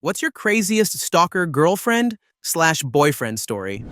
What's your craziest stalker girlfriend slash boyfriend story?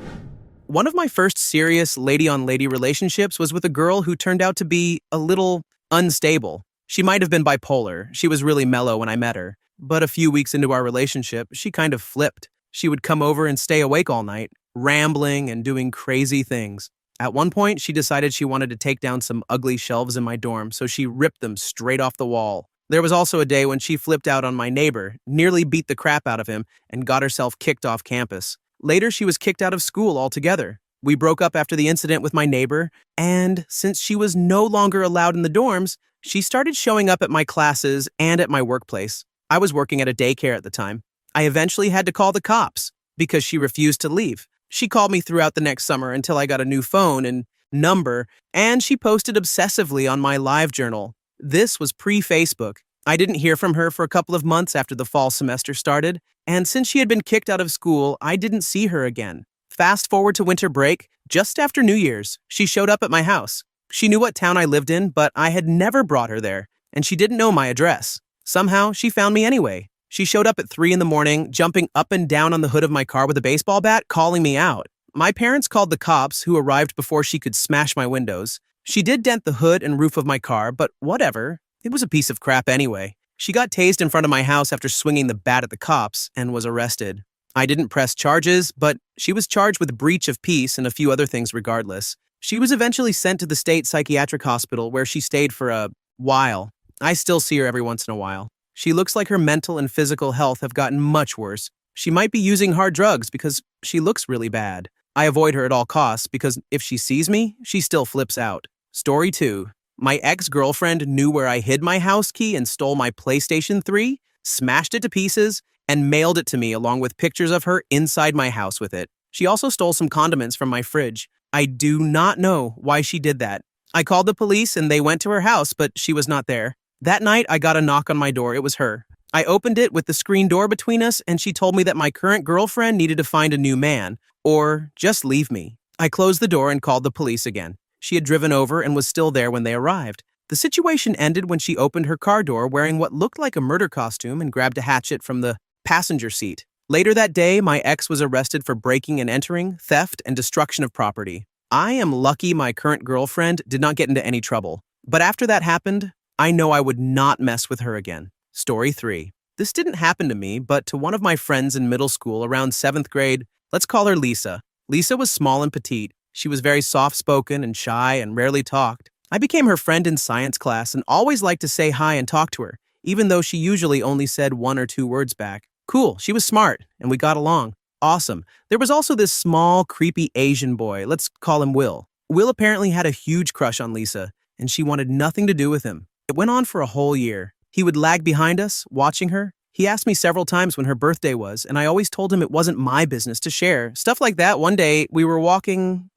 One of my first serious lady on lady relationships was with a girl who turned out to be a little unstable. She might have been bipolar. She was really mellow when I met her. But a few weeks into our relationship, she kind of flipped. She would come over and stay awake all night, rambling and doing crazy things. At one point, she decided she wanted to take down some ugly shelves in my dorm, so she ripped them straight off the wall. There was also a day when she flipped out on my neighbor, nearly beat the crap out of him, and got herself kicked off campus. Later, she was kicked out of school altogether. We broke up after the incident with my neighbor, and since she was no longer allowed in the dorms, she started showing up at my classes and at my workplace. I was working at a daycare at the time. I eventually had to call the cops because she refused to leave. She called me throughout the next summer until I got a new phone and number, and she posted obsessively on my live journal. This was pre-Facebook. I didn't hear from her for a couple of months after the fall semester started, and since she had been kicked out of school, I didn't see her again. Fast forward to winter break, just after New Year's, she showed up at my house. She knew what town I lived in, but I had never brought her there, and she didn't know my address. Somehow, she found me anyway. She showed up at 3 in the morning, jumping up and down on the hood of my car with a baseball bat, calling me out. My parents called the cops, who arrived before she could smash my windows. She did dent the hood and roof of my car, but whatever. It was a piece of crap anyway. She got tased in front of my house after swinging the bat at the cops and was arrested. I didn't press charges, but she was charged with breach of peace and a few other things regardless. She was eventually sent to the state psychiatric hospital where she stayed for a while. I still see her every once in a while. She looks like her mental and physical health have gotten much worse. She might be using hard drugs because she looks really bad. I avoid her at all costs because if she sees me, she still flips out. Story 2. My ex-girlfriend knew where I hid my house key and stole my PlayStation 3, smashed it to pieces, and mailed it to me along with pictures of her inside my house with it. She also stole some condiments from my fridge. I do not know why she did that. I called the police and they went to her house, but she was not there. That night, I got a knock on my door. It was her. I opened it with the screen door between us, and she told me that my current girlfriend needed to find a new man, or just leave me. I closed the door and called the police again. She had driven over and was still there when they arrived. The situation ended when she opened her car door wearing what looked like a murder costume and grabbed a hatchet from the passenger seat. Later that day, my ex was arrested for breaking and entering, theft, and destruction of property. I am lucky my current girlfriend did not get into any trouble. But after that happened, I know I would not mess with her again. Story 3. This didn't happen to me, but to one of my friends in middle school around 7th grade. Let's call her Lisa. Lisa was small and petite. She was very soft-spoken and shy and rarely talked. I became her friend in science class and always liked to say hi and talk to her, even though she usually only said 1 or 2 words back. Cool, she was smart, and we got along. Awesome. There was also this small, creepy Asian boy. Let's call him Will. Will apparently had a huge crush on Lisa, and she wanted nothing to do with him. It went on for a whole year. He would lag behind us, watching her. He asked me several times when her birthday was, and I always told him it wasn't my business to share. Stuff like that. One day, we were walking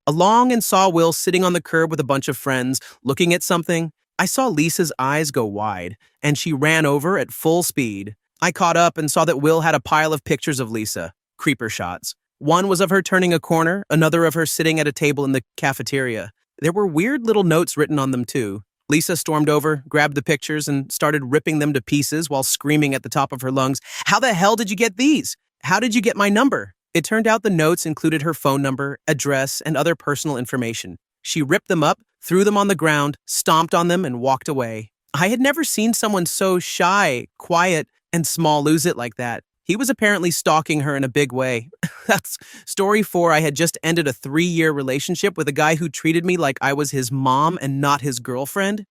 along and saw Will sitting on the curb with a bunch of friends, looking at something. I saw Lisa's eyes go wide, and she ran over at full speed. I caught up and saw that Will had a pile of pictures of Lisa, creeper shots. One was of her turning a corner, another of her sitting at a table in the cafeteria. There were weird little notes written on them too. Lisa stormed over, grabbed the pictures, and started ripping them to pieces while screaming at the top of her lungs, "How the hell did you get these? How did you get my number?" It turned out the notes included her phone number, address, and other personal information. She ripped them up, threw them on the ground, stomped on them, and walked away. I had never seen someone so shy, quiet, and small lose it like that. He was apparently stalking her in a big way. That's story 4. I had just ended a 3-year relationship with a guy who treated me like I was his mom and not his girlfriend.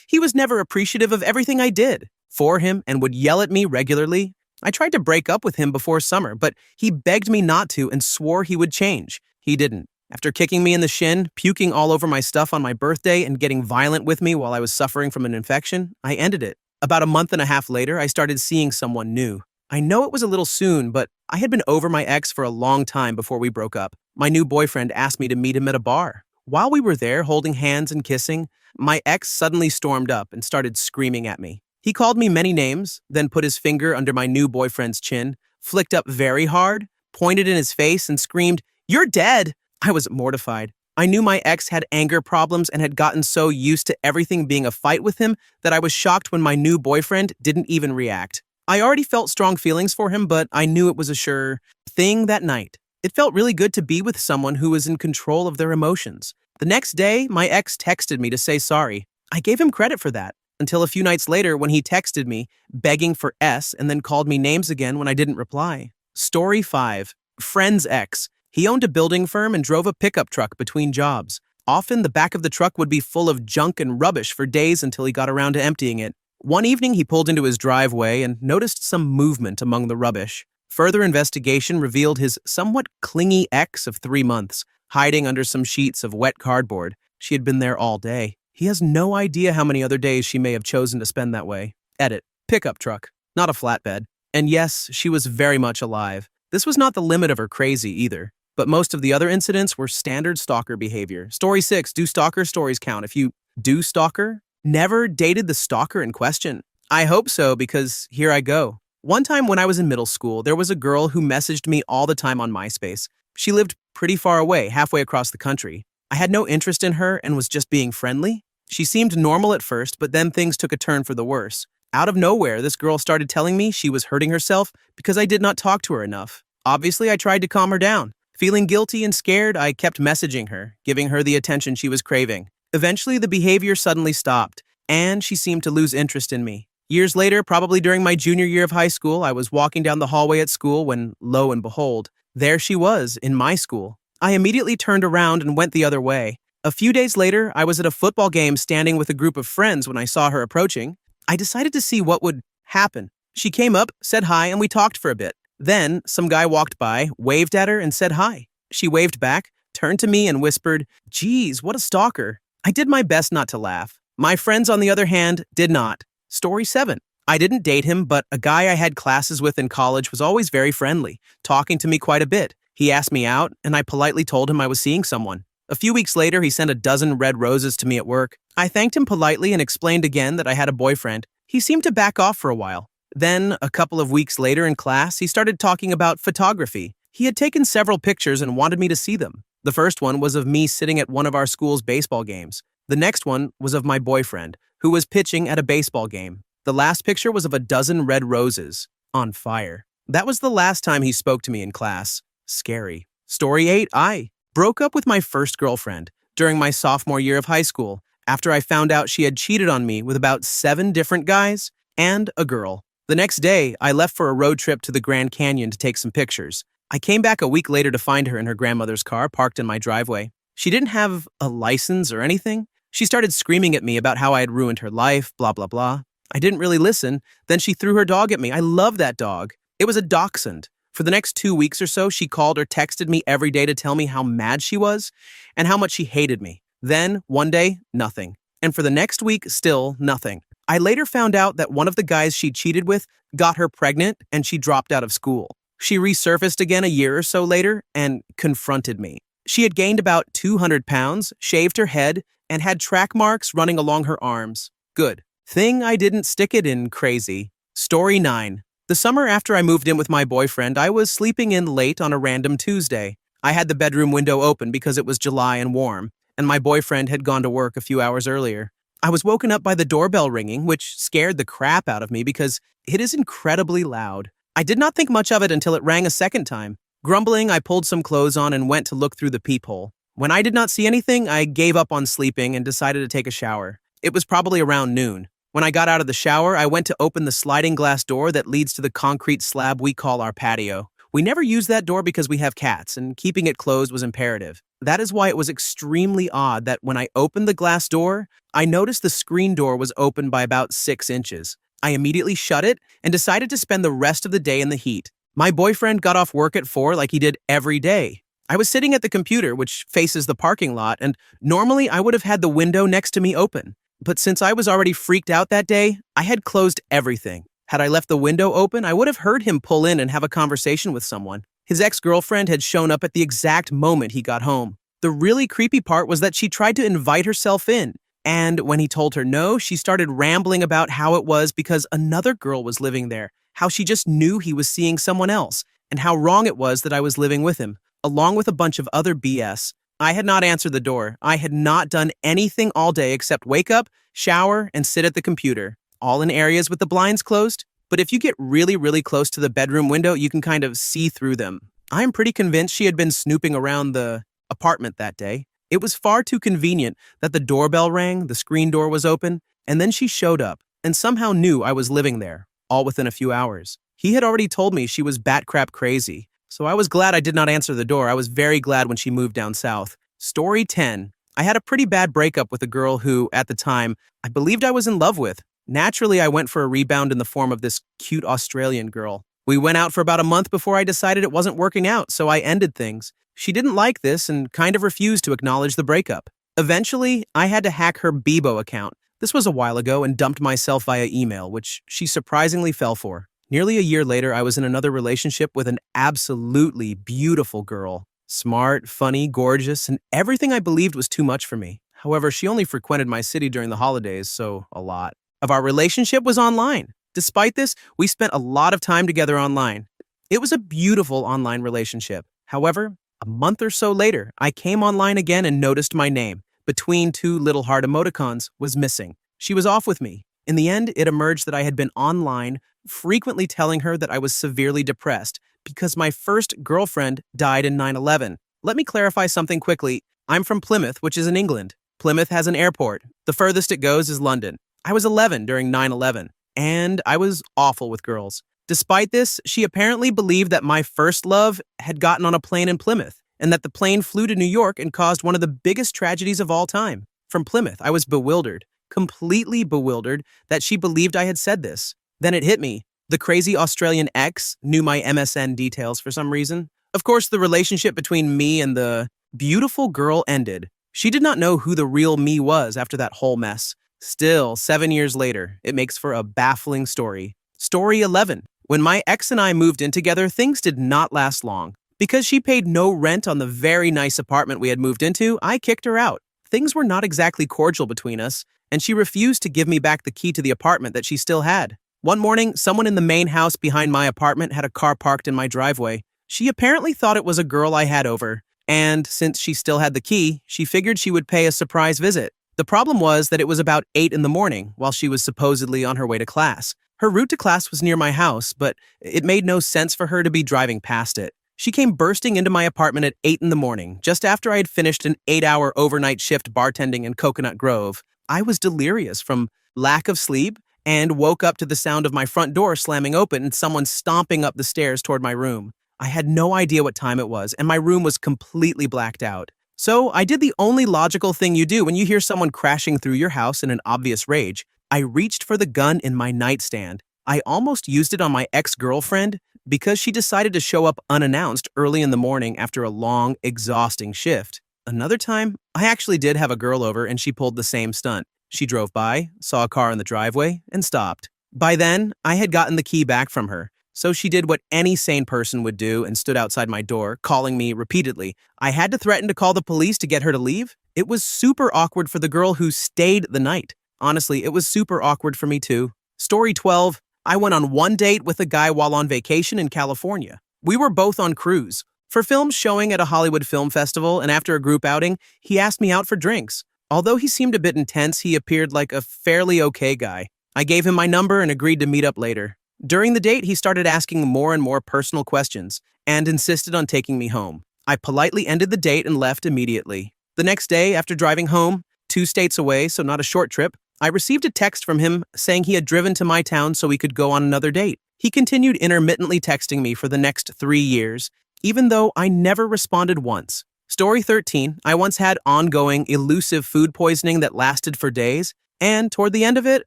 He was never appreciative of everything I did for him and would yell at me regularly. I tried to break up with him before summer, but he begged me not to and swore he would change. He didn't. After kicking me in the shin, puking all over my stuff on my birthday, and getting violent with me while I was suffering from an infection, I ended it. About a month and a half later, I started seeing someone new. I know it was a little soon, but I had been over my ex for a long time before we broke up. My new boyfriend asked me to meet him at a bar. While we were there holding hands and kissing, my ex suddenly stormed up and started screaming at me. He called me many names, then put his finger under my new boyfriend's chin, flicked up very hard, pointed in his face, and screamed, "You're dead!" I was mortified. I knew my ex had anger problems and had gotten so used to everything being a fight with him that I was shocked when my new boyfriend didn't even react. I already felt strong feelings for him, but I knew it was a sure thing that night. It felt really good to be with someone who was in control of their emotions. The next day, my ex texted me to say sorry. I gave him credit for that, until a few nights later when he texted me, begging for S, and then called me names again when I didn't reply. Story 5. Friend's ex. He owned a building firm and drove a pickup truck between jobs. Often, the back of the truck would be full of junk and rubbish for days until he got around to emptying it. One evening, he pulled into his driveway and noticed some movement among the rubbish. Further investigation revealed his somewhat clingy ex of 3 months, hiding under some sheets of wet cardboard. She had been there all day. He has no idea how many other days she may have chosen to spend that way. Edit. Pickup truck, not a flatbed. And yes, she was very much alive. This was not the limit of her crazy either. But most of the other incidents were standard stalker behavior. Story 6. Do stalker stories count if you do stalker? Never dated the stalker in question. I hope so, because here I go. One time when I was in middle school, there was a girl who messaged me all the time on MySpace. She lived pretty far away, halfway across the country. I had no interest in her and was just being friendly. She seemed normal at first, but then things took a turn for the worse. Out of nowhere, this girl started telling me she was hurting herself because I did not talk to her enough. Obviously, I tried to calm her down. Feeling guilty and scared, I kept messaging her, giving her the attention she was craving. Eventually, the behavior suddenly stopped, and she seemed to lose interest in me. Years later, probably during my junior year of high school, I was walking down the hallway at school when, lo and behold, there she was, in my school. I immediately turned around and went the other way. A few days later, I was at a football game standing with a group of friends when I saw her approaching. I decided to see what would happen. She came up, said hi, and we talked for a bit. Then, some guy walked by, waved at her, and said hi. She waved back, turned to me, and whispered, "Geez, what a stalker." I did my best not to laugh. My friends, on the other hand, did not. Story 7. I didn't date him, but a guy I had classes with in college was always very friendly, talking to me quite a bit. He asked me out, and I politely told him I was seeing someone. A few weeks later, he sent a dozen red roses to me at work. I thanked him politely and explained again that I had a boyfriend. He seemed to back off for a while. Then, a couple of weeks later in class, he started talking about photography. He had taken several pictures and wanted me to see them. The first one was of me sitting at one of our school's baseball games. The next one was of my boyfriend, who was pitching at a baseball game. The last picture was of a dozen red roses, on fire. That was the last time he spoke to me in class. Scary. Story 8. I broke up with my first girlfriend during my sophomore year of high school after I found out she had cheated on me with about 7 different guys and a girl. The next day, I left for a road trip to the Grand Canyon to take some pictures. I came back a week later to find her in her grandmother's car parked in my driveway. She didn't have a license or anything. She started screaming at me about how I had ruined her life, blah, blah, blah. I didn't really listen. Then she threw her dog at me. I love that dog. It was a dachshund. For the next 2 weeks or so, she called or texted me every day to tell me how mad she was and how much she hated me. Then, one day, nothing. And for the next week, still nothing. I later found out that one of the guys she cheated with got her pregnant and she dropped out of school. She resurfaced again a year or so later and confronted me. She had gained about 200 pounds, shaved her head, and had track marks running along her arms. Good. Thing I didn't stick it in crazy. Story 9. The summer after I moved in with my boyfriend, I was sleeping in late on a random Tuesday. I had the bedroom window open because it was July and warm, and my boyfriend had gone to work a few hours earlier. I was woken up by the doorbell ringing, which scared the crap out of me because it is incredibly loud. I did not think much of it until it rang a second time. Grumbling, I pulled some clothes on and went to look through the peephole. When I did not see anything, I gave up on sleeping and decided to take a shower. It was probably around noon. When I got out of the shower, I went to open the sliding glass door that leads to the concrete slab we call our patio. We never use that door because we have cats, and keeping it closed was imperative. That is why it was extremely odd that when I opened the glass door, I noticed the screen door was open by about 6 inches. I immediately shut it and decided to spend the rest of the day in the heat. My boyfriend got off work at 4 like he did every day. I was sitting at the computer, which faces the parking lot, and normally I would have had the window next to me open. But since I was already freaked out that day, I had closed everything. Had I left the window open, I would have heard him pull in and have a conversation with someone. His ex-girlfriend had shown up at the exact moment he got home. The really creepy part was that she tried to invite herself in, and when he told her no, she started rambling about how it was because another girl was living there, how she just knew he was seeing someone else, and how wrong it was that I was living with him, along with a bunch of other BS. I had not answered the door. I had not done anything all day except wake up, shower, and sit at the computer, all in areas with the blinds closed. but if you get really, really close to the bedroom window, you can kind of see through them. I'm pretty convinced she had been snooping around the apartment that day. It was far too convenient that the doorbell rang, the screen door was open, and then she showed up and somehow knew I was living there, all within a few hours. He had already told me she was bat-crap crazy, so I was glad I did not answer the door. I was very glad when she moved down south. Story 10. I had a pretty bad breakup with a girl who, at the time, I believed I was in love with. Naturally, I went for a rebound in the form of this cute Australian girl. We went out for about a month before I decided it wasn't working out, so I ended things. She didn't like this and kind of refused to acknowledge the breakup. Eventually, I had to hack her Bebo account. This was a while ago and dumped myself via email, which she surprisingly fell for. Nearly a year later, I was in another relationship with an absolutely beautiful girl. Smart, funny, gorgeous, and everything I believed was too much for me. However, she only frequented my city during the holidays, so a lot of our relationship was online. Despite this, we spent a lot of time together online. It was a beautiful online relationship. However, a month or so later, I came online again and noticed my name, between two little heart emoticons, was missing. She was off with me. In the end, it emerged that I had been online, frequently telling her that I was severely depressed because my first girlfriend died in 9/11. Let me clarify something quickly. I'm from Plymouth, which is in England. Plymouth has an airport. The furthest it goes is London. I was 11 during 9/11, and I was awful with girls. Despite this, she apparently believed that my first love had gotten on a plane in Plymouth, and that the plane flew to New York and caused one of the biggest tragedies of all time. From Plymouth, I was bewildered, completely bewildered that she believed I had said this. Then it hit me. The crazy Australian ex knew my MSN details for some reason. Of course, the relationship between me and the beautiful girl ended. She did not know who the real me was after that whole mess. Still, 7 years later, it makes for a baffling story. Story 11. When my ex and I moved in together, things did not last long. Because she paid no rent on the very nice apartment we had moved into, I kicked her out. Things were not exactly cordial between us, and she refused to give me back the key to the apartment that she still had. One morning, someone in the main house behind my apartment had a car parked in my driveway. She apparently thought it was a girl I had over, and since she still had the key, she figured she would pay a surprise visit. The problem was that it was about 8 in the morning while she was supposedly on her way to class. Her route to class was near my house, but it made no sense for her to be driving past it. She came bursting into my apartment at 8 in the morning, just after I had finished an 8-hour overnight shift bartending in Coconut Grove. I was delirious from lack of sleep and woke up to the sound of my front door slamming open and someone stomping up the stairs toward my room. I had no idea what time it was, and my room was completely blacked out. So I did the only logical thing you do when you hear someone crashing through your house in an obvious rage. I reached for the gun in my nightstand. I almost used it on my ex-girlfriend because she decided to show up unannounced early in the morning after a long, exhausting shift. Another time, I actually did have a girl over and she pulled the same stunt. She drove by, saw a car in the driveway, and stopped. By then, I had gotten the key back from her, so she did what any sane person would do and stood outside my door, calling me repeatedly. I had to threaten to call the police to get her to leave. It was super awkward for the girl who stayed the night. Honestly, it was super awkward for me too. Story 12. I went on one date with a guy while on vacation in California. We were both on cruise. For films showing at a Hollywood film festival and after a group outing, he asked me out for drinks. Although he seemed a bit intense, he appeared like a fairly okay guy. I gave him my number and agreed to meet up later. During the date, he started asking more and more personal questions and insisted on taking me home. I politely ended the date and left immediately. The next day, after driving home, 2 states away, so not a short trip, I received a text from him saying he had driven to my town so we could go on another date. He continued intermittently texting me for the next 3 years, even though I never responded once. Story 13, I once had ongoing, elusive food poisoning that lasted for days, and toward the end of it,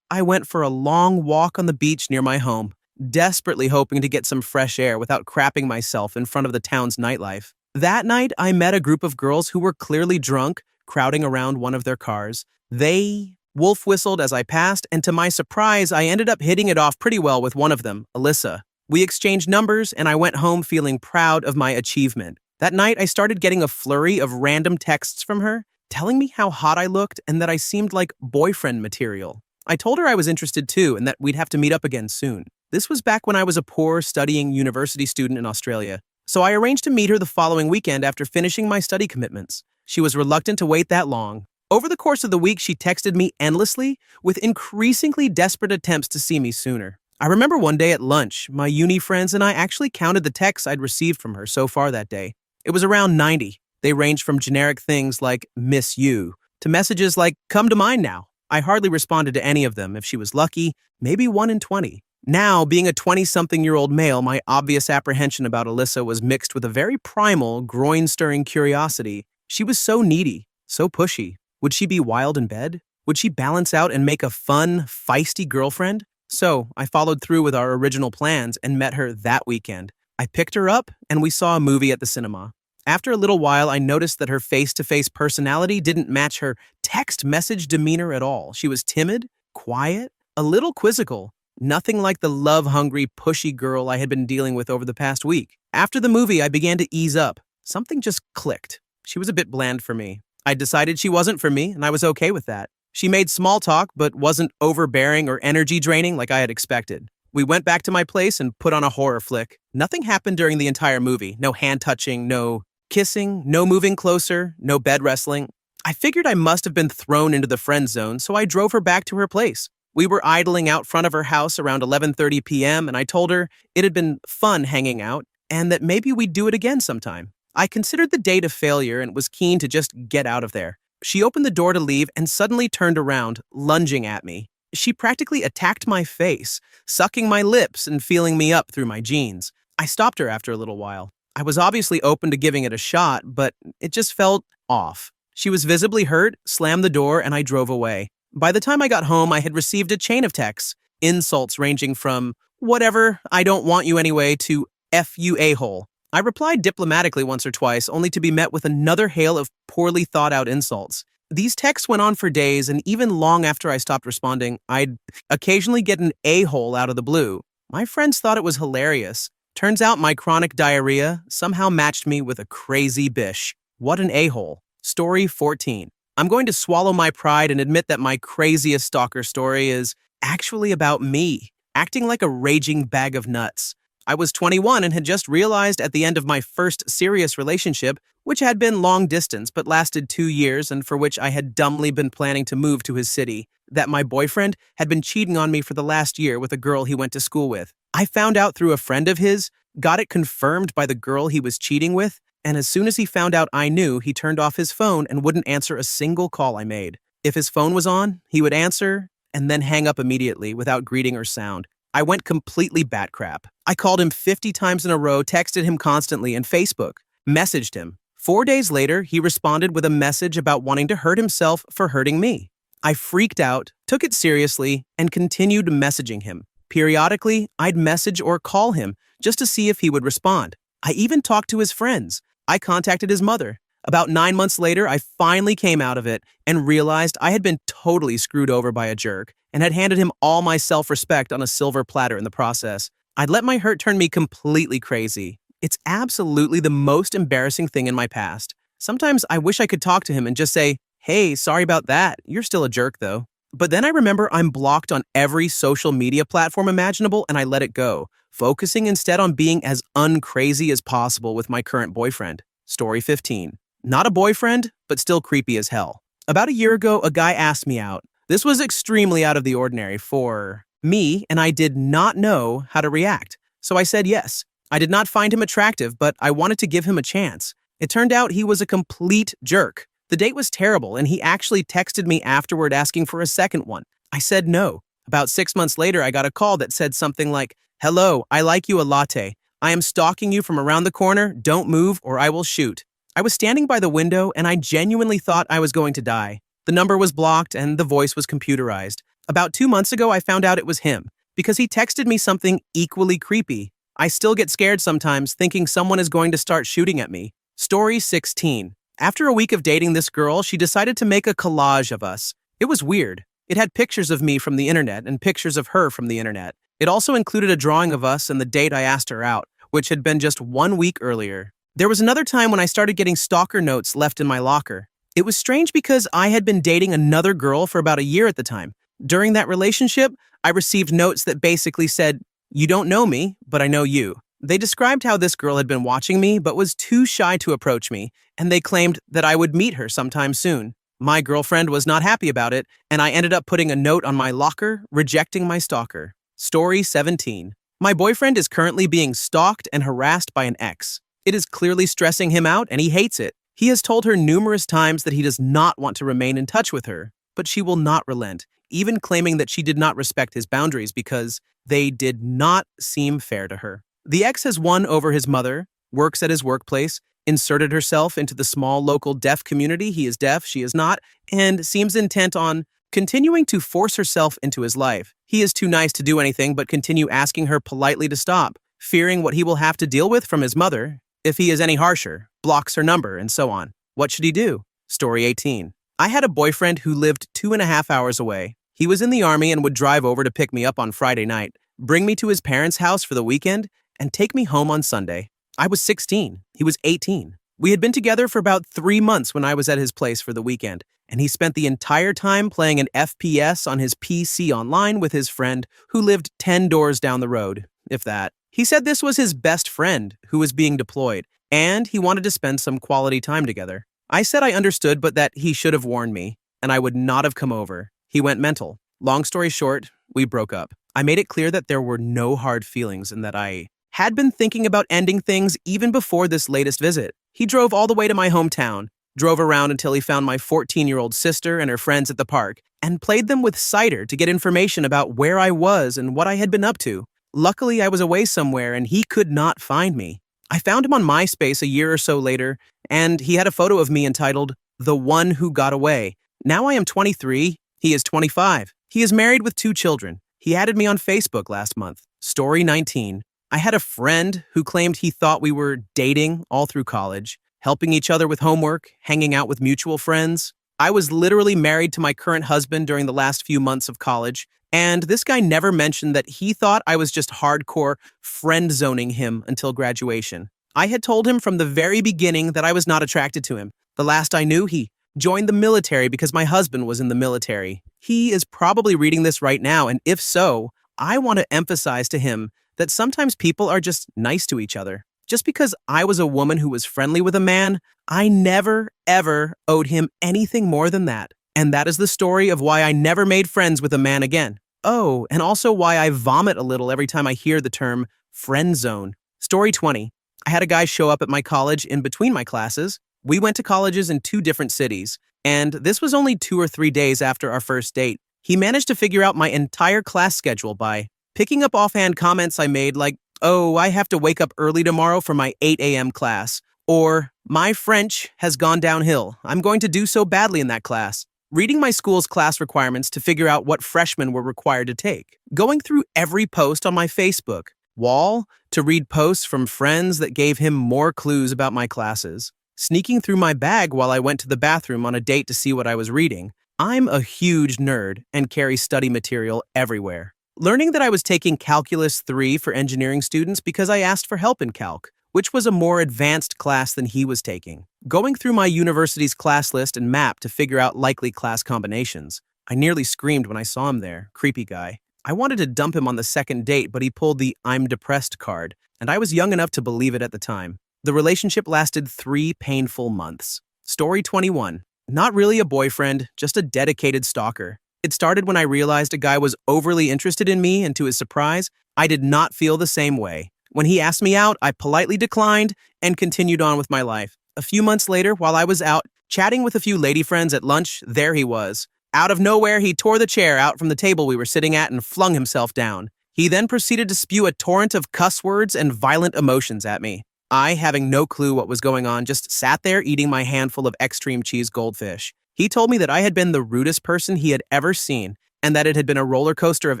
I went for a long walk on the beach near my home, desperately hoping to get some fresh air without crapping myself in front of the town's nightlife. That night, I met a group of girls who were clearly drunk, crowding around one of their cars. They wolf whistled as I passed, and to my surprise, I ended up hitting it off pretty well with one of them, Alyssa. We exchanged numbers, and I went home feeling proud of my achievement. That night, I started getting a flurry of random texts from her, telling me how hot I looked and that I seemed like boyfriend material. I told her I was interested too and that we'd have to meet up again soon. This was back when I was a poor, studying university student in Australia, so I arranged to meet her the following weekend after finishing my study commitments. She was reluctant to wait that long. Over the course of the week, she texted me endlessly with increasingly desperate attempts to see me sooner. I remember one day at lunch, my uni friends and I actually counted the texts I'd received from her so far that day. It was around 90. They ranged from generic things like miss you to messages like come to mind now. I hardly responded to any of them. If she was lucky, maybe 1 in 20. Now, being a 20-something-year-old male, my obvious apprehension about Alyssa was mixed with a very primal, groin-stirring curiosity. She was so needy, so pushy. Would she be wild in bed? Would she balance out and make a fun, feisty girlfriend? So, I followed through with our original plans and met her that weekend. I picked her up, and we saw a movie at the cinema. After a little while, I noticed that her face-to-face personality didn't match her text message demeanor at all. She was timid, quiet, a little quizzical. Nothing like the love-hungry, pushy girl I had been dealing with over the past week. After the movie, I began to ease up. Something just clicked. She was a bit bland for me. I decided she wasn't for me, and I was okay with that. She made small talk, but wasn't overbearing or energy draining like I had expected. We went back to my place and put on a horror flick. Nothing happened during the entire movie. No hand-touching, no kissing, no moving closer, no bed wrestling. I figured I must have been thrown into the friend zone, so I drove her back to her place. We were idling out front of her house around 11:30 p.m., and I told her it had been fun hanging out and that maybe we'd do it again sometime. I considered the date a failure and was keen to just get out of there. She opened the door to leave and suddenly turned around, lunging at me. She practically attacked my face, sucking my lips and feeling me up through my jeans. I stopped her after a little while. I was obviously open to giving it a shot, but it just felt off. She was visibly hurt, slammed the door, and I drove away. By the time I got home, I had received a chain of texts, insults ranging from, whatever, I don't want you anyway, to F you a-hole. I replied diplomatically once or twice, only to be met with another hail of poorly thought-out insults. These texts went on for days, and even long after I stopped responding, I'd occasionally get an a-hole out of the blue. My friends thought it was hilarious. Turns out my chronic diarrhea somehow matched me with a crazy bish. What an a-hole. Story 14. I'm going to swallow my pride and admit that my craziest stalker story is actually about me, acting like a raging bag of nuts. I was 21 and had just realized at the end of my first serious relationship, which had been long distance but lasted 2 years and for which I had dumbly been planning to move to his city, that my boyfriend had been cheating on me for the last year with a girl he went to school with. I found out through a friend of his, got it confirmed by the girl he was cheating with, and as soon as he found out I knew, he turned off his phone and wouldn't answer a single call I made. If his phone was on, he would answer and then hang up immediately without greeting or sound. I went completely batcrap. I called him 50 times in a row, texted him constantly, and Facebook, messaged him. 4 days later, he responded with a message about wanting to hurt himself for hurting me. I freaked out, took it seriously, and continued messaging him. Periodically, I'd message or call him just to see if he would respond. I even talked to his friends. I contacted his mother. About 9 months later, I finally came out of it and realized I had been totally screwed over by a jerk and had handed him all my self-respect on a silver platter in the process. I'd let my hurt turn me completely crazy. It's absolutely the most embarrassing thing in my past. Sometimes I wish I could talk to him and just say, hey, sorry about that. You're still a jerk, though. But then I remember I'm blocked on every social media platform imaginable and I let it go, focusing instead on being as uncrazy as possible with my current boyfriend. Story 15. Not a boyfriend, but still creepy as hell. About a year ago, a guy asked me out. This was extremely out of the ordinary for me, and I did not know how to react. So I said yes. I did not find him attractive, but I wanted to give him a chance. It turned out he was a complete jerk. The date was terrible, and he actually texted me afterward asking for a second one. I said no. About 6 months later, I got a call that said something like, hello, I like you a latte. I am stalking you from around the corner. Don't move or I will shoot. I was standing by the window, and I genuinely thought I was going to die. The number was blocked, and the voice was computerized. About 2 months ago, I found out it was him, because he texted me something equally creepy. I still get scared sometimes, thinking someone is going to start shooting at me. Story 16. After a week of dating this girl, she decided to make a collage of us. It was weird. It had pictures of me from the internet and pictures of her from the internet. It also included a drawing of us and the date I asked her out, which had been just 1 week earlier. There was another time when I started getting stalker notes left in my locker. It was strange because I had been dating another girl for about a year at the time. During that relationship, I received notes that basically said, you don't know me, but I know you. They described how this girl had been watching me but was too shy to approach me, and they claimed that I would meet her sometime soon. My girlfriend was not happy about it, and I ended up putting a note on my locker rejecting my stalker. Story 17. My boyfriend is currently being stalked and harassed by an ex. It is clearly stressing him out and he hates it. He has told her numerous times that he does not want to remain in touch with her, but she will not relent, even claiming that she did not respect his boundaries because they did not seem fair to her. The ex has won over his mother, works at his workplace, inserted herself into the small local deaf community. He is deaf, she is not, and seems intent on continuing to force herself into his life. He is too nice to do anything but continue asking her politely to stop, fearing what he will have to deal with from his mother if he is any harsher, blocks her number, and so on. What should he do? Story 18. I had a boyfriend who lived 2.5 hours away. He was in the army and would drive over to pick me up on Friday night, bring me to his parents' house for the weekend, and take me home on Sunday. I was 16. He was 18. We had been together for about 3 months when I was at his place for the weekend, and he spent the entire time playing an FPS on his PC online with his friend who lived 10 doors down the road, if that. He said this was his best friend who was being deployed, and he wanted to spend some quality time together. I said I understood, but that he should have warned me, and I would not have come over. He went mental. Long story short, we broke up. I made it clear that there were no hard feelings and that I had been thinking about ending things even before this latest visit. He drove all the way to my hometown, drove around until he found my 14-year-old sister and her friends at the park, and played them with cider to get information about where I was and what I had been up to. Luckily, I was away somewhere and he could not find me. I found him on MySpace a year or so later, and he had a photo of me entitled, "The One Who Got Away." Now I am 23, he is 25. He is married with 2 children. He added me on Facebook last month. Story 19. I had a friend who claimed he thought we were dating all through college, helping each other with homework, hanging out with mutual friends. I was literally married to my current husband during the last few months of college, and this guy never mentioned that he thought I was just hardcore friend-zoning him until graduation. I had told him from the very beginning that I was not attracted to him. The last I knew, he joined the military because my husband was in the military. He is probably reading this right now, and if so, I want to emphasize to him that sometimes people are just nice to each other. Just because I was a woman who was friendly with a man, I never, ever owed him anything more than that. And that is the story of why I never made friends with a man again. Oh, and also why I vomit a little every time I hear the term friend zone. Story 20. I had a guy show up at my college in between my classes. We went to colleges in 2 different cities, and this was only 2 or 3 days after our first date. He managed to figure out my entire class schedule by picking up offhand comments I made like, "Oh, I have to wake up early tomorrow for my 8 a.m. class," or "My French has gone downhill. I'm going to do so badly in that class." Reading my school's class requirements to figure out what freshmen were required to take. Going through every post on my Facebook wall to read posts from friends that gave him more clues about my classes. Sneaking through my bag while I went to the bathroom on a date to see what I was reading. I'm a huge nerd and carry study material everywhere. Learning that I was taking Calculus 3 for engineering students because I asked for help in Calc, which was a more advanced class than he was taking. Going through my university's class list and map to figure out likely class combinations. I nearly screamed when I saw him there, creepy guy. I wanted to dump him on the second date, but he pulled the "I'm depressed" card, and I was young enough to believe it at the time. The relationship lasted 3 painful months. Story 21. Not really a boyfriend, just a dedicated stalker. It started when I realized a guy was overly interested in me, and to his surprise, I did not feel the same way. When he asked me out, I politely declined and continued on with my life. A few months later, while I was out chatting with a few lady friends at lunch, there he was. Out of nowhere, he tore the chair out from the table we were sitting at and flung himself down. He then proceeded to spew a torrent of cuss words and violent emotions at me. I, having no clue what was going on, just sat there eating my handful of extreme cheese goldfish. He told me that I had been the rudest person he had ever seen, and that it had been a roller coaster of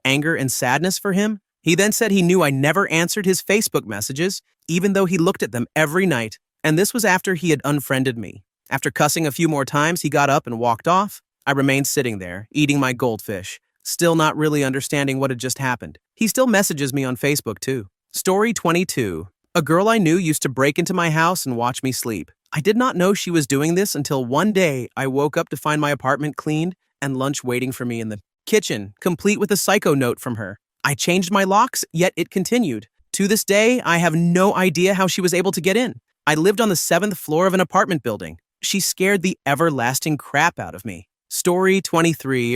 anger and sadness for him. He then said he knew I never answered his Facebook messages, even though he looked at them every night, and this was after he had unfriended me. After cussing a few more times, he got up and walked off. I remained sitting there, eating my goldfish, still not really understanding what had just happened. He still messages me on Facebook too. Story 22. A girl I knew used to break into my house and watch me sleep. I did not know she was doing this until one day I woke up to find my apartment cleaned and lunch waiting for me in the kitchen, complete with a psycho note from her. I changed my locks, yet it continued. To this day, I have no idea how she was able to get in. I lived on the 7th floor of an apartment building. She scared the everlasting crap out of me. Story 23.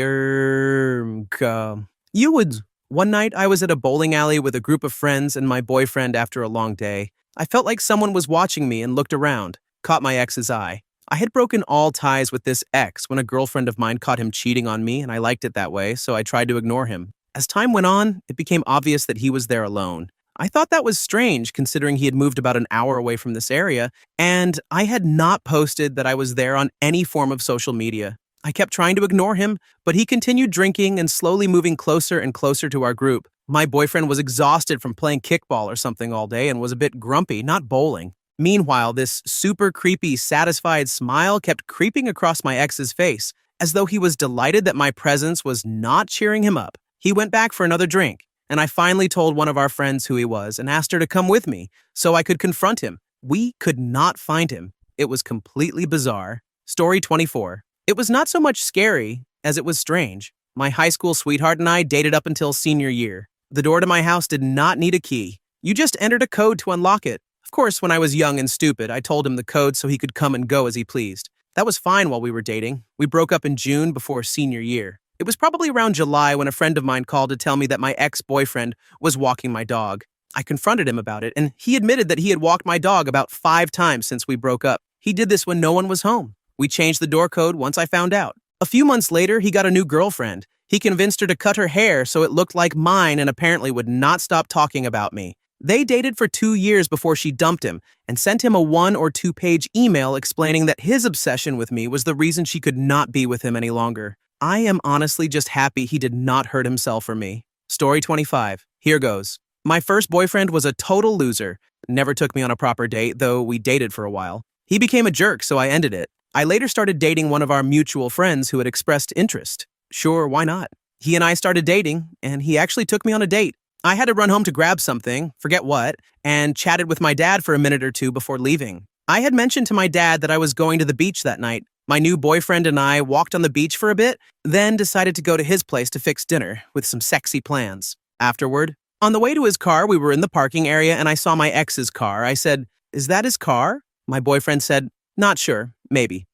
You would One night, I was at a bowling alley with a group of friends and my boyfriend after a long day. I felt like someone was watching me and looked around, caught my ex's eye. I had broken all ties with this ex when a girlfriend of mine caught him cheating on me, and I liked it that way, so I tried to ignore him. As time went on, it became obvious that he was there alone. I thought that was strange, considering he had moved about an hour away from this area, and I had not posted that I was there on any form of social media. I kept trying to ignore him, but he continued drinking and slowly moving closer and closer to our group. My boyfriend was exhausted from playing kickball or something all day and was a bit grumpy, not bowling. Meanwhile, this super creepy, satisfied smile kept creeping across my ex's face, as though he was delighted that my presence was not cheering him up. He went back for another drink, and I finally told one of our friends who he was and asked her to come with me so I could confront him. We could not find him. It was completely bizarre. Story 24. It was not so much scary as it was strange. My high school sweetheart and I dated up until senior year. The door to my house did not need a key. You just entered a code to unlock it. Of course, when I was young and stupid, I told him the code so he could come and go as he pleased. That was fine while we were dating. We broke up in June before senior year. It was probably around July when a friend of mine called to tell me that my ex-boyfriend was walking my dog. I confronted him about it, and he admitted that he had walked my dog about 5 times since we broke up. He did this when no one was home. We changed the door code once I found out. A few months later, he got a new girlfriend. He convinced her to cut her hair so it looked like mine and apparently would not stop talking about me. They dated for 2 years before she dumped him and sent him a 1 or 2 page email explaining that his obsession with me was the reason she could not be with him any longer. I am honestly just happy he did not hurt himself for me. Story 25. Here goes. My first boyfriend was a total loser. Never took me on a proper date, though we dated for a while. He became a jerk, so I ended it. I later started dating one of our mutual friends who had expressed interest. Sure, why not? He and I started dating, and he actually took me on a date. I had to run home to grab something, forget what, and chatted with my dad for a minute or two before leaving. I had mentioned to my dad that I was going to the beach that night. My new boyfriend and I walked on the beach for a bit, then decided to go to his place to fix dinner with some sexy plans. Afterward, on the way to his car, we were in the parking area and I saw my ex's car. I said, "Is that his car?" My boyfriend said, "Not sure, maybe."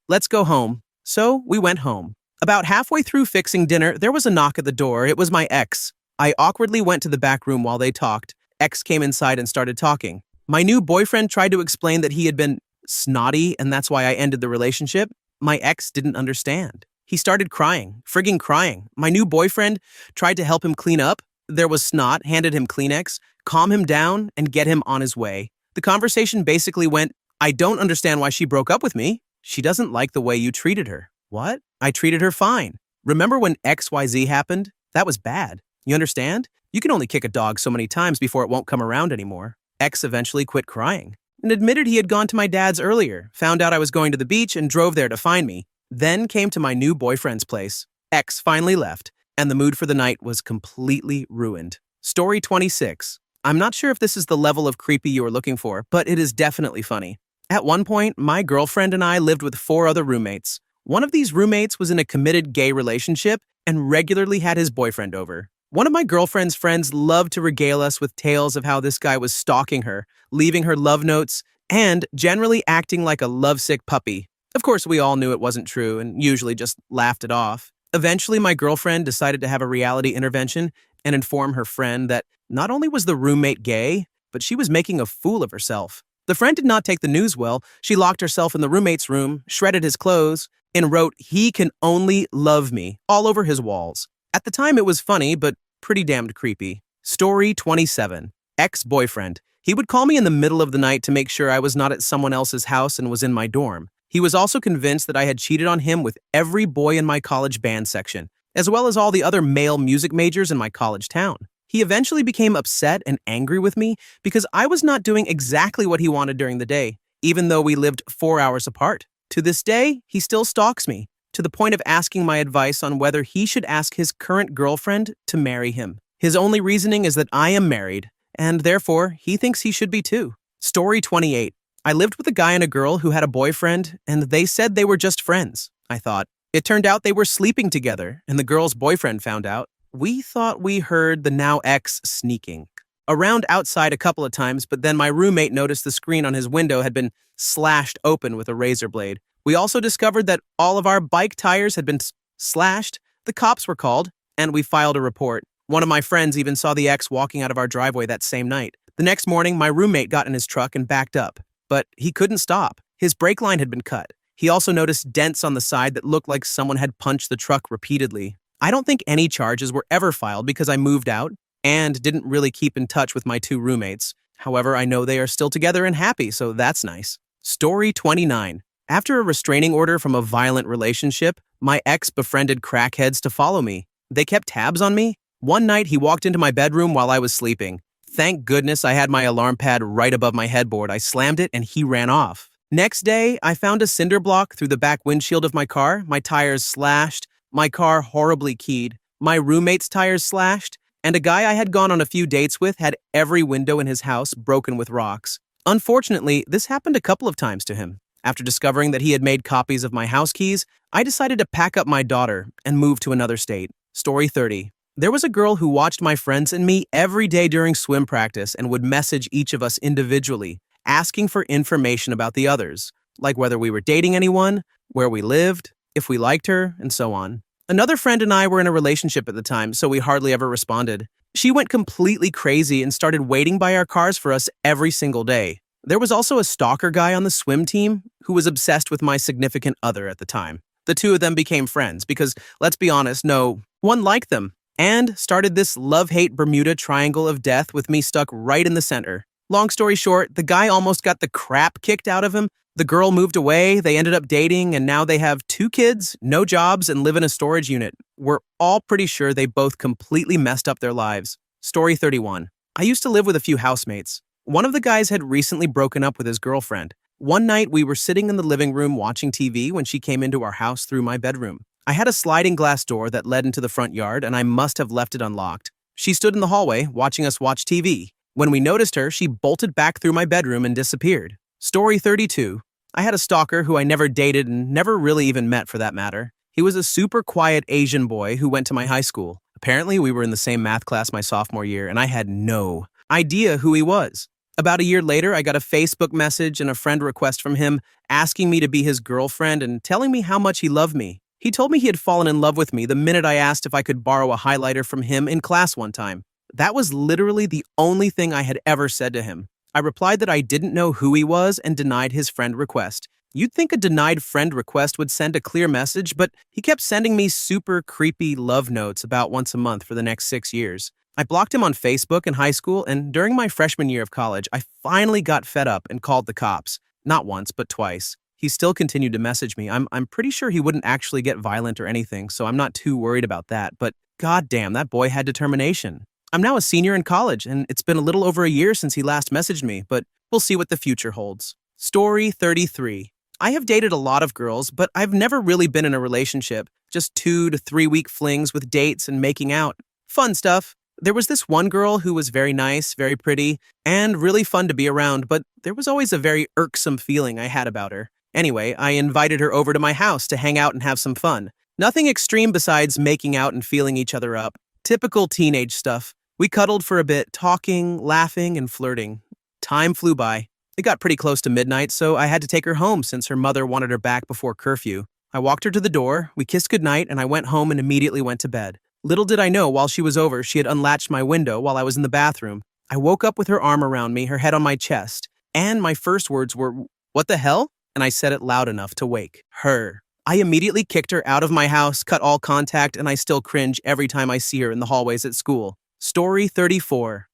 Let's go home." So we went home. About halfway through fixing dinner, there was a knock at the door. It was my ex. I awkwardly went to the back room while they talked. Ex came inside and started talking. My new boyfriend tried to explain that he had been snotty and that's why I ended the relationship. My ex didn't understand. He started crying, frigging crying. My new boyfriend tried to help him clean up. There was snot, handed him Kleenex, calm him down, and get him on his way. The conversation basically went, "I don't understand why she broke up with me. She doesn't like the way you treated her." What? I treated her fine. Remember when XYZ happened? That was bad. You understand? You can only kick a dog so many times before it won't come around anymore. X eventually quit crying and admitted he had gone to my dad's earlier, found out I was going to the beach and drove there to find me, then came to my new boyfriend's place. X finally left, and the mood for the night was completely ruined. Story 26. I'm not sure if this is the level of creepy you were looking for, but it is definitely funny. At one point, my girlfriend and I lived with 4 other roommates. One of these roommates was in a committed gay relationship and regularly had his boyfriend over. One of my girlfriend's friends loved to regale us with tales of how this guy was stalking her, leaving her love notes, and generally acting like a lovesick puppy. Of course, we all knew it wasn't true and usually just laughed it off. Eventually, my girlfriend decided to have a reality intervention and inform her friend that not only was the roommate gay, but she was making a fool of herself. The friend did not take the news well. She locked herself in the roommate's room, shredded his clothes, and wrote, "He can only love me," all over his walls. At the time, it was funny, but pretty damned creepy. Story 27. Ex-boyfriend. He would call me in the middle of the night to make sure I was not at someone else's house and was in my dorm. He was also convinced that I had cheated on him with every boy in my college band section, as well as all the other male music majors in my college town. He eventually became upset and angry with me because I was not doing exactly what he wanted during the day, even though we lived 4 hours apart. To this day, he still stalks me, to the point of asking my advice on whether he should ask his current girlfriend to marry him. His only reasoning is that I am married, and therefore, he thinks he should be too. Story 28. I lived with a guy and a girl who had a boyfriend, and they said they were just friends, I thought. It turned out they were sleeping together, and the girl's boyfriend found out. We thought we heard the now ex sneaking around outside a couple of times, but then my roommate noticed the screen on his window had been slashed open with a razor blade. We also discovered that all of our bike tires had been slashed. The cops were called, and we filed a report. One of my friends even saw the ex walking out of our driveway that same night. The next morning, my roommate got in his truck and backed up, but he couldn't stop. His brake line had been cut. He also noticed dents on the side that looked like someone had punched the truck repeatedly. I don't think any charges were ever filed because I moved out and didn't really keep in touch with my two roommates. However, I know they are still together and happy, so that's nice. Story 29. After a restraining order from a violent relationship, my ex befriended crackheads to follow me. They kept tabs on me. One night, he walked into my bedroom while I was sleeping. Thank goodness I had my alarm pad right above my headboard. I slammed it and he ran off. Next day, I found a cinder block through the back windshield of my car, my tires slashed, my car horribly keyed, my roommate's tires slashed, and a guy I had gone on a few dates with had every window in his house broken with rocks. Unfortunately, this happened a couple of times to him. After discovering that he had made copies of my house keys, I decided to pack up my daughter and move to another state. Story 30. There was a girl who watched my friends and me every day during swim practice and would message each of us individually, asking for information about the others, like whether we were dating anyone, where we lived, if we liked her, and so on. Another friend and I were in a relationship at the time, so we hardly ever responded. She went completely crazy and started waiting by our cars for us every single day. There was also a stalker guy on the swim team who was obsessed with my significant other at the time. The two of them became friends because, let's be honest, no one liked them, and started this love-hate Bermuda Triangle of death with me stuck right in the center. Long story short, the guy almost got the crap kicked out of him. The girl moved away, they ended up dating, and now they have 2 kids, no jobs, and live in a storage unit. We're all pretty sure they both completely messed up their lives. Story 31. I used to live with a few housemates. One of the guys had recently broken up with his girlfriend. One night, we were sitting in the living room watching TV when she came into our house through my bedroom. I had a sliding glass door that led into the front yard, and I must have left it unlocked. She stood in the hallway, watching us watch TV. When we noticed her, she bolted back through my bedroom and disappeared. Story 32. I had a stalker who I never dated and never really even met for that matter. He was a super quiet Asian boy who went to my high school. Apparently, we were in the same math class my sophomore year, and I had no idea who he was. About a year later, I got a Facebook message and a friend request from him asking me to be his girlfriend and telling me how much he loved me. He told me he had fallen in love with me the minute I asked if I could borrow a highlighter from him in class one time. That was literally the only thing I had ever said to him. I replied that I didn't know who he was and denied his friend request. You'd think a denied friend request would send a clear message, but he kept sending me super creepy love notes about once a month for the next 6 years. I blocked him on Facebook in high school, and during my freshman year of college, I finally got fed up and called the cops. Not once, but twice. He still continued to message me. I'm pretty sure he wouldn't actually get violent or anything, so I'm not too worried about that, but goddamn, that boy had determination. I'm now a senior in college, and it's been a little over a year since he last messaged me, but we'll see what the future holds. Story 33. I have dated a lot of girls, but I've never really been in a relationship. Just 2 to 3 week flings with dates and making out. Fun stuff. There was this one girl who was very nice, very pretty, and really fun to be around, but there was always a very irksome feeling I had about her. Anyway, I invited her over to my house to hang out and have some fun. Nothing extreme besides making out and feeling each other up. Typical teenage stuff. We cuddled for a bit, talking, laughing, and flirting. Time flew by. It got pretty close to midnight, so I had to take her home since her mother wanted her back before curfew. I walked her to the door, we kissed goodnight, and I went home and immediately went to bed. Little did I know, while she was over, she had unlatched my window while I was in the bathroom. I woke up with her arm around me, her head on my chest, and my first words were, "What the hell?" And I said it loud enough to wake her. I immediately kicked her out of my house, cut all contact, and I still cringe every time I see her in the hallways at school. Story 34.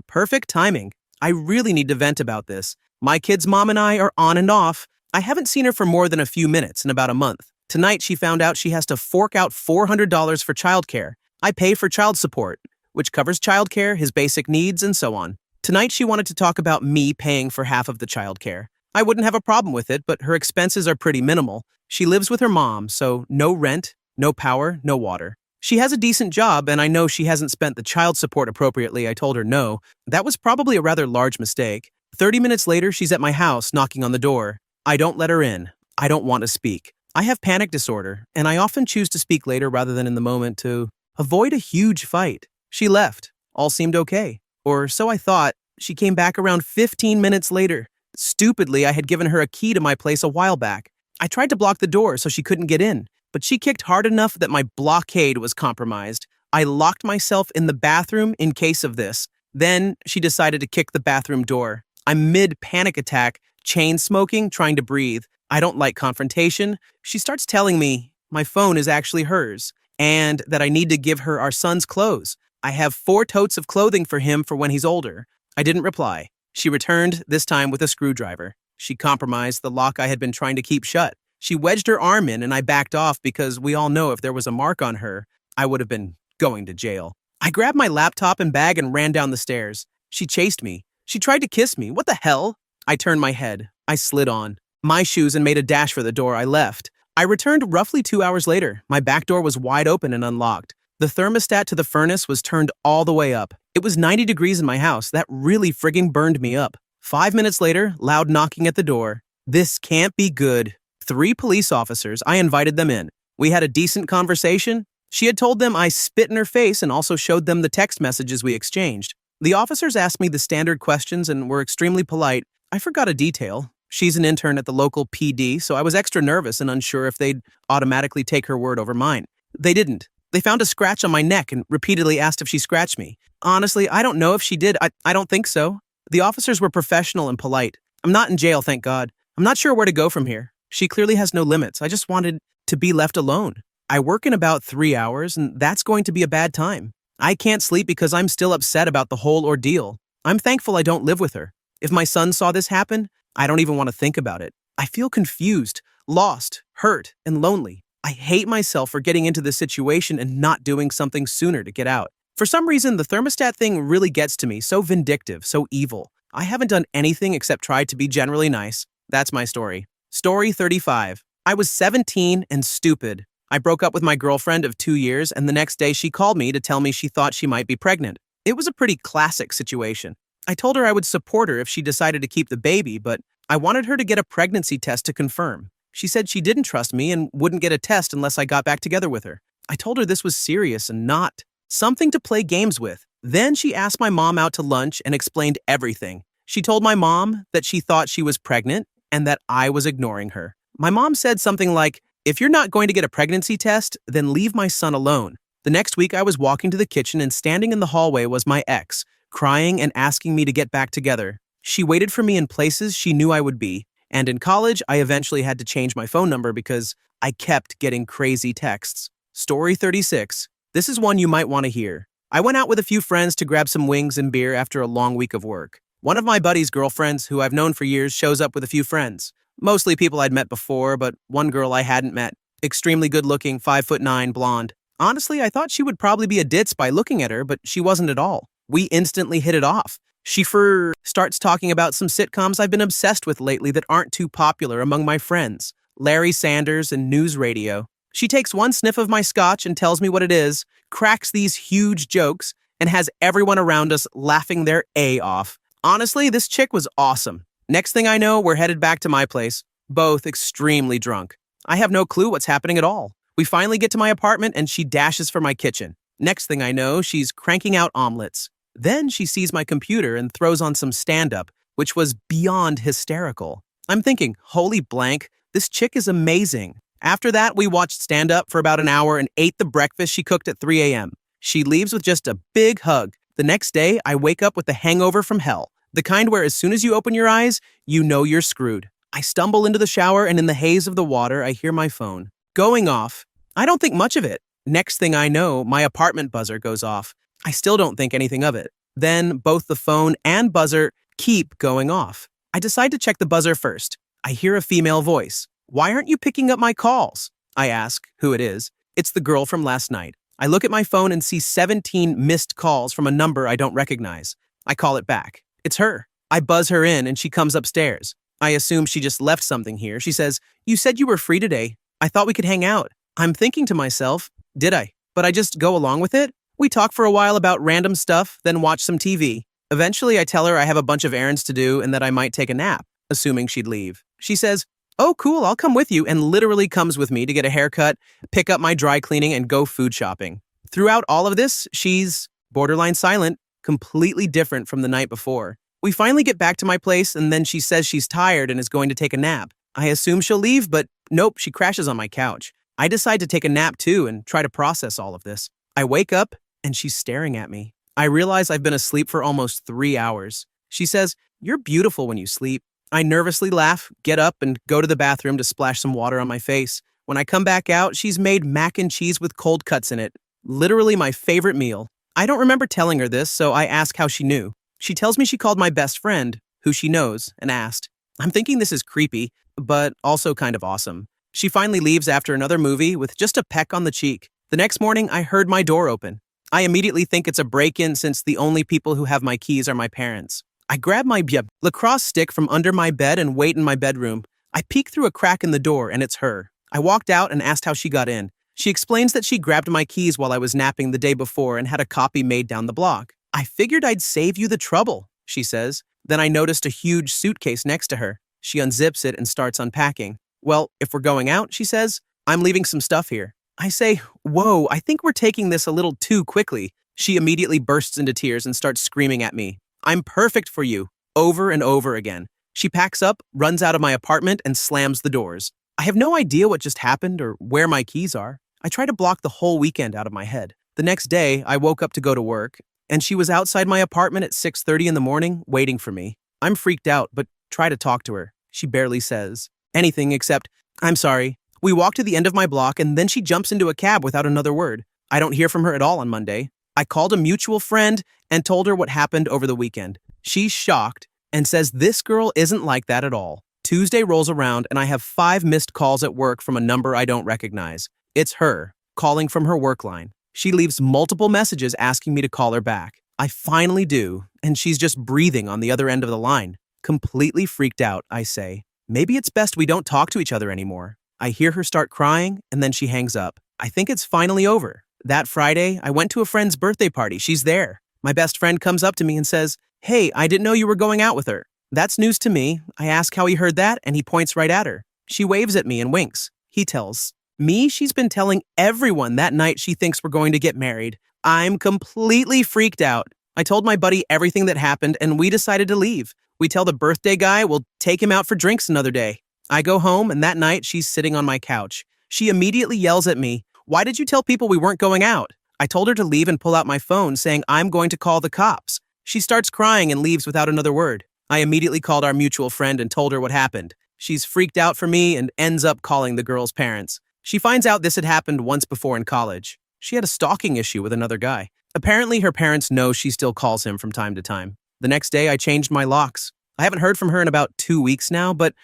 Perfect timing. I really need to vent about this. My kid's mom and I are on and off. I haven't seen her for more than a few minutes in about a month. Tonight, she found out she has to fork out $400 for childcare. I pay for child support, which covers childcare, his basic needs, and so on. Tonight, she wanted to talk about me paying for half of the childcare. I wouldn't have a problem with it, but her expenses are pretty minimal. She lives with her mom, so no rent, no power, no water. She has a decent job, and I know she hasn't spent the child support appropriately. I told her no. That was probably a rather large mistake. 30 minutes later, she's at my house, knocking on the door. I don't let her in. I don't want to speak. I have panic disorder, and I often choose to speak later rather than in the moment to avoid a huge fight. She left. All seemed okay. Or so I thought. She came back around 15 minutes later. Stupidly, I had given her a key to my place a while back. I tried to block the door so she couldn't get in, but she kicked hard enough that my blockade was compromised. I locked myself in the bathroom in case of this. Then she decided to kick the bathroom door. I'm mid-panic attack, chain smoking, trying to breathe. I don't like confrontation. She starts telling me my phone is actually hers and that I need to give her our son's clothes. I have 4 totes of clothing for him for when he's older. I didn't reply. She returned, this time with a screwdriver. She compromised the lock I had been trying to keep shut. She wedged her arm in and I backed off because we all know if there was a mark on her, I would have been going to jail. I grabbed my laptop and bag and ran down the stairs. She chased me. She tried to kiss me. What the hell? I turned my head. I slid on my shoes and made a dash for the door. I left. I returned roughly 2 hours later. My back door was wide open and unlocked. The thermostat to the furnace was turned all the way up. It was 90 degrees in my house. That really frigging burned me up. 5 minutes later, loud knocking at the door. This can't be good. 3 police officers. I invited them in. We had a decent conversation. She had told them I spit in her face and also showed them the text messages we exchanged. The officers asked me the standard questions and were extremely polite. I forgot a detail. She's an intern at the local PD, so I was extra nervous and unsure if they'd automatically take her word over mine. They didn't. They found a scratch on my neck and repeatedly asked if she scratched me. Honestly, I don't know if she did. I don't think so. The officers were professional and polite. I'm not in jail, thank God. I'm not sure where to go from here. She clearly has no limits. I just wanted to be left alone. I work in about 3 hours, and that's going to be a bad time. I can't sleep because I'm still upset about the whole ordeal. I'm thankful I don't live with her. If my son saw this happen, I don't even want to think about it. I feel confused, lost, hurt, and lonely. I hate myself for getting into this situation and not doing something sooner to get out. For some reason, the thermostat thing really gets to me, so vindictive, so evil. I haven't done anything except try to be generally nice. That's my story. Story 35. I was 17 and stupid. I broke up with my girlfriend of 2 years, and the next day she called me to tell me she thought she might be pregnant. It was a pretty classic situation. I told her I would support her if she decided to keep the baby, but I wanted her to get a pregnancy test to confirm. She said she didn't trust me and wouldn't get a test unless I got back together with her. I told her this was serious and not something to play games with. Then she asked my mom out to lunch and explained everything. She told my mom that she thought she was pregnant and that I was ignoring her. My mom said something like, "If you're not going to get a pregnancy test, then leave my son alone." The next week I was walking to the kitchen and standing in the hallway was my ex, crying and asking me to get back together. She waited for me in places she knew I would be, and in college I eventually had to change my phone number because I kept getting crazy texts. Story 36. This is one you might want to hear. I went out with a few friends to grab some wings and beer after a long week of work. One of my buddy's girlfriends, who I've known for years, shows up with a few friends. Mostly people I'd met before, but one girl I hadn't met. Extremely good-looking, 5'9", blonde. Honestly, I thought she would probably be a ditz by looking at her, but she wasn't at all. We instantly hit it off. She starts talking about some sitcoms I've been obsessed with lately that aren't too popular among my friends. Larry Sanders and News Radio. She takes one sniff of my scotch and tells me what it is, cracks these huge jokes, and has everyone around us laughing their A off. Honestly, this chick was awesome. Next thing I know, we're headed back to my place, both extremely drunk. I have no clue what's happening at all. We finally get to my apartment and she dashes for my kitchen. Next thing I know, she's cranking out omelets. Then she sees my computer and throws on some stand-up, which was beyond hysterical. I'm thinking, holy blank, this chick is amazing. After that, we watched stand-up for about an hour and ate the breakfast she cooked at 3 a.m. She leaves with just a big hug. The next day, I wake up with the hangover from hell. The kind where as soon as you open your eyes, you know you're screwed. I stumble into the shower and in the haze of the water, I hear my phone going off. I don't think much of it. Next thing I know, my apartment buzzer goes off. I still don't think anything of it. Then both the phone and buzzer keep going off. I decide to check the buzzer first. I hear a female voice. "Why aren't you picking up my calls?" I ask who it is. It's the girl from last night. I look at my phone and see 17 missed calls from a number I don't recognize. I call it back. It's her. I buzz her in and she comes upstairs. I assume she just left something here. She says, "You said you were free today. I thought we could hang out." I'm thinking to myself, did I? But I just go along with it. We talk for a while about random stuff, then watch some TV. Eventually, I tell her I have a bunch of errands to do and that I might take a nap, assuming she'd leave. She says, "Oh, cool, I'll come with you," and literally comes with me to get a haircut, pick up my dry cleaning, and go food shopping. Throughout all of this, she's borderline silent, completely different from the night before. We finally get back to my place, and then she says she's tired and is going to take a nap. I assume she'll leave, but nope, she crashes on my couch. I decide to take a nap too and try to process all of this. I wake up and she's staring at me. I realize I've been asleep for almost 3 hours. She says, "You're beautiful when you sleep." I nervously laugh, get up, and go to the bathroom to splash some water on my face. When I come back out, she's made mac and cheese with cold cuts in it. Literally my favorite meal. I don't remember telling her this, so I ask how she knew. She tells me she called my best friend, who she knows, and asked. I'm thinking this is creepy, but also kind of awesome. She finally leaves after another movie with just a peck on the cheek. The next morning, I heard my door open. I immediately think it's a break-in since the only people who have my keys are my parents. I grab my lacrosse stick from under my bed and wait in my bedroom. I peek through a crack in the door, and it's her. I walked out and asked how she got in. She explains that she grabbed my keys while I was napping the day before and had a copy made down the block. "I figured I'd save you the trouble," she says. Then I noticed a huge suitcase next to her. She unzips it and starts unpacking. "Well, if we're going out," she says, "I'm leaving some stuff here." I say, "Whoa, I think we're taking this a little too quickly." She immediately bursts into tears and starts screaming at me. "I'm perfect for you," over and over again. She packs up, runs out of my apartment, and slams the doors. I have no idea what just happened or where my keys are. I try to block the whole weekend out of my head. The next day, I woke up to go to work, and she was outside my apartment at 6:30 in the morning, waiting for me. I'm freaked out, but try to talk to her. She barely says anything except, "I'm sorry." We walk to the end of my block, and then she jumps into a cab without another word. I don't hear from her at all on Monday. I called a mutual friend and told her what happened over the weekend. She's shocked and says this girl isn't like that at all. Tuesday rolls around, and I have 5 missed calls at work from a number I don't recognize. It's her, calling from her work line. She leaves multiple messages asking me to call her back. I finally do, and she's just breathing on the other end of the line. Completely freaked out, I say, "Maybe it's best we don't talk to each other anymore." I hear her start crying, and then she hangs up. I think it's finally over. That Friday, I went to a friend's birthday party. She's there. My best friend comes up to me and says, "Hey, I didn't know you were going out with her." That's news to me. I ask how he heard that, and he points right at her. She waves at me and winks. He tells me she's been telling everyone that night she thinks we're going to get married. I'm completely freaked out. I told my buddy everything that happened, and we decided to leave. We tell the birthday guy we'll take him out for drinks another day. I go home, and that night she's sitting on my couch. She immediately yells at me, "Why did you tell people we weren't going out?" I told her to leave and pull out my phone, saying I'm going to call the cops. She starts crying and leaves without another word. I immediately called our mutual friend and told her what happened. She's freaked out for me and ends up calling the girl's parents. She finds out this had happened once before in college. She had a stalking issue with another guy. Apparently, her parents know she still calls him from time to time. The next day, I changed my locks. I haven't heard from her in about 2 weeks now, but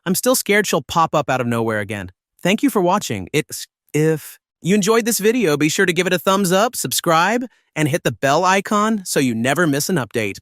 I'm still scared she'll pop up out of nowhere again. Thank you for watching. If you enjoyed this video, be sure to give it a thumbs up, subscribe, and hit the bell icon so you never miss an update.